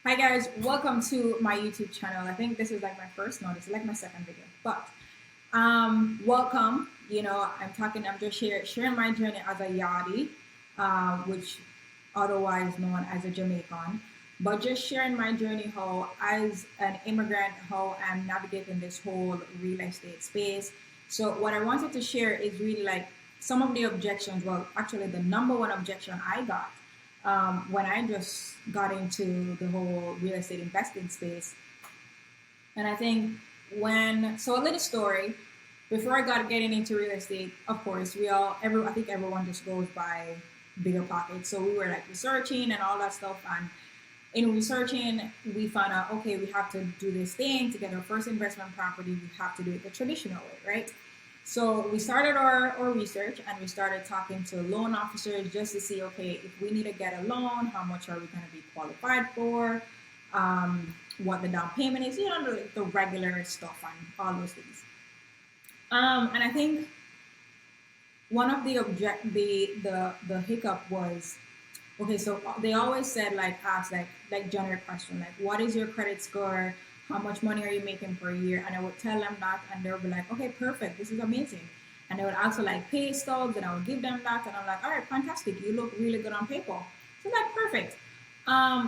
Hi guys, welcome to my YouTube channel. I think this is like my first, no, this is like my second video, but welcome. I'm just sharing my journey as a Yardie, which otherwise known as a Jamaican, but just sharing my journey how as an immigrant, how I'm navigating this whole real estate space. So what I wanted to share is really like some of the objections. Well, actually, the number one objection I got when I just got into the whole real estate investing space. And I think so a little story, before I got getting into real estate, of course, I think everyone just goes by bigger pockets. So we were like researching and all that stuff. And in researching, we found out, okay, we have to do this thing to get our first investment property. We have to do it the traditional way, right? So we started our research and we started talking to loan officers just to see, okay, if we need to get a loan, how much are we going to be qualified for, what the down payment is, the regular stuff and all those things. And I think one of the hiccup was, okay, so they always said ask generic question, like what is your credit score? How much money are you making per year? And I would tell them that, and they'll be like, okay, perfect, this is amazing. And they would also like pay stubs, and I would give them that, and I'm like, all right, fantastic, you look really good on paper. So that's perfect.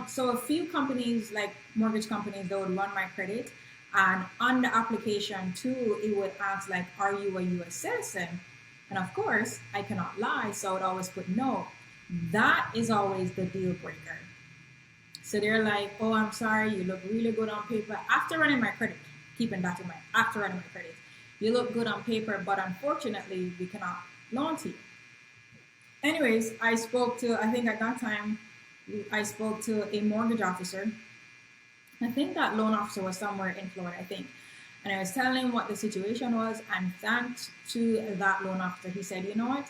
So a few companies, like mortgage companies, they would run my credit, and on the application too, it would ask like, are you a U.S. citizen? And of course, I cannot lie, so I would always put no. That is always the deal breaker. So they're like, oh, I'm sorry, you look really good on paper. After running my credit, keeping that in mind, after running my credit, you look good on paper, but unfortunately, we cannot loan to you. Anyways, I think at that time, I spoke to a mortgage officer. I think that loan officer was somewhere in Florida, I think. And I was telling him what the situation was, and thanks to that loan officer, he said, you know what?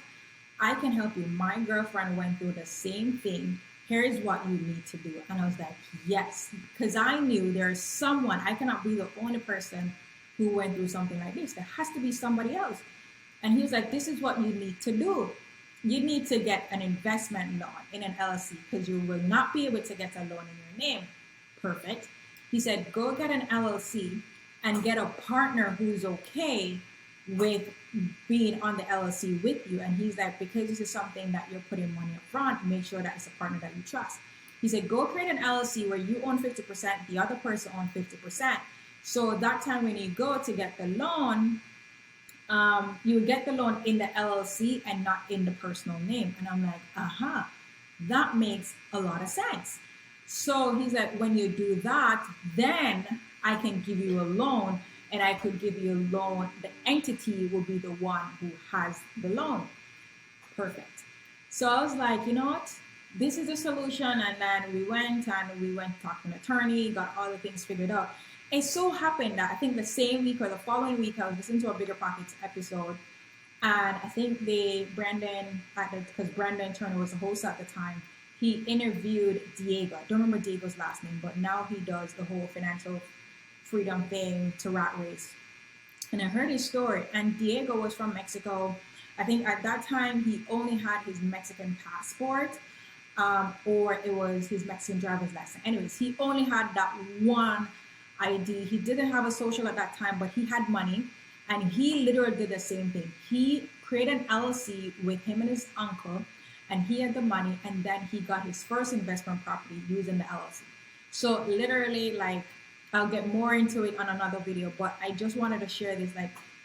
I can help you. My girlfriend went through the same thing. Here is what you need to do. And I was like, yes, because I knew there's someone, I cannot be the only person who went through something like this. There has to be somebody else. And he was like, this is what you need to do. You need to get an investment loan in an LLC because you will not be able to get a loan in your name. Perfect. He said, go get an LLC and get a partner who's okay with being on the LLC with you. And he's like, because this is something that you're putting money up front, make sure that it's a partner that you trust. He said, go create an LLC where you own 50%, the other person owns 50%. So that time when you go to get the loan, you get the loan in the LLC and not in the personal name. And I'm like, that makes a lot of sense. So he's like, when you do that, then I can give you a loan. And I could give you a loan. The entity will be the one who has the loan. Perfect. So I was like, you know what? This is the solution. And then we went to talk to an attorney, got all the things figured out. It so happened that I think the same week or the following week, I was listening to a Bigger Pockets episode. And I think because Brandon Turner was the host at the time, he interviewed Diego. I don't remember Diego's last name, but now he does the whole financial freedom thing to rat race. And I heard his story, and Diego was from Mexico. I think at that time he only had his Mexican passport, or it was his Mexican driver's license. Anyways, he only had that one ID. He didn't have a social at that time, but he had money, and he literally did the same thing. He created an LLC with him and his uncle, and he had the money, and then he got his first investment property using the LLC. So literally, I'll get more into it on another video, but I just wanted to share this.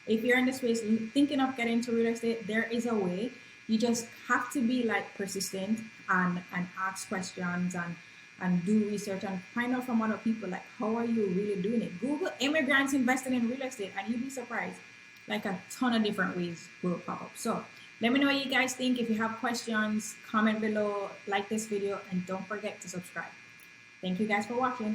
If you're in the space thinking of getting into real estate, there is a way. You just have to be persistent and ask questions and do research and find out from other people, how are you really doing it? Google immigrants investing in real estate and you'll be surprised. A ton of different ways will pop up. So let me know what you guys think. If you have questions, comment below, like this video, and don't forget to subscribe. Thank you guys for watching.